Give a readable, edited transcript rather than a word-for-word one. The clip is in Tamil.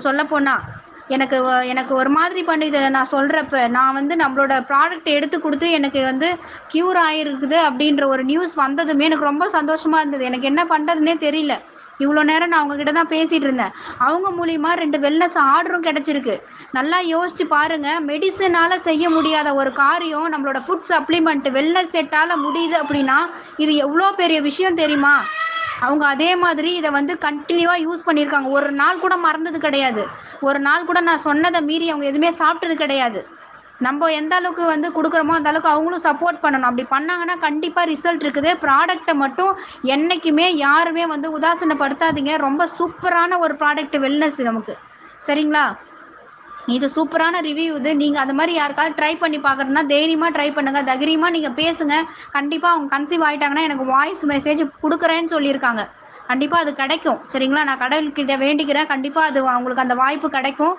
சொல்லப்போனா எனக்கு ஒரு மாதிரி பண்ணுது. நான் சொல்றப்ப நான் வந்து நம்மளோட ப்ராடக்ட் எடுத்து கொடுத்து எனக்கு வந்து க்யூர் ஆயிருக்குது அப்படின்ற ஒரு நியூஸ் வந்ததுமே எனக்கு ரொம்ப சந்தோஷமா இருந்தது. எனக்கு என்ன பண்றதுன்னே தெரியல. இவ்வளோ நேரம் நான் உங்ககிட்ட தான் பேசிட்டு இருந்தேன். அவங்க மூலியமா 2 வெல்னஸ் ஆர்டரும் கிடைச்சிருக்கு. நல்லா யோசிச்சு பாருங்க. மெடிசனால செய்ய முடியாத ஒரு காரியம் நம்மளோட ஃபுட் சப்ளிமெண்ட் வெல்னஸ் செட்டால முடியுது அப்படின்னா இது எவ்வளோ பெரிய விஷயம் தெரியுமா? அவங்க அதே மாதிரி இதை வந்து கண்டினியூவா யூஸ் பண்ணியிருக்காங்க. ஒரு நாள் கூட மறந்தது கிடையாது. ஒரு நாள் கூட நான் சொன்னதை மீறி அவங்க எதுவுமே சாப்பிட்டது கிடையாது. நம்ம எந்த அளவுக்கு வந்து கொடுக்குறோமோ அந்த அளவுக்கு அவங்களும் சப்போர்ட் பண்ணணும். அப்படி பண்ணாங்கன்னா கண்டிப்பாக ரிசல்ட் இருக்குது. ப்ராடக்ட்டை மட்டும் என்றைக்குமே யாருமே வந்து உதாசீனப்படுத்தாதீங்க. ரொம்ப சூப்பரான ஒரு ப்ராடக்ட் வெல்னஸ் நமக்கு. சரிங்களா? இது சூப்பரான ரிவ்யூ. இது நீங்கள் அந்த மாதிரி யாருக்காவது ட்ரை பண்ணி பார்க்குறதுனா தைரியமாக ட்ரை பண்ணுங்கள். தைரியமாக நீங்கள் பேசுங்க. கண்டிப்பாக அவங்க கன்சீவ் ஆகிட்டாங்கன்னா எனக்கு வாய்ஸ் மெசேஜ் கொடுக்குறேன்னு சொல்லியிருக்காங்க. கண்டிப்பாக அது கிடைக்கும். சரிங்களா? நான் கடவுள்கிட்ட வேண்டிக்கிறேன். கண்டிப்பாக அது அவங்களுக்கு அந்த வாய்ப்பு கிடைக்கும்.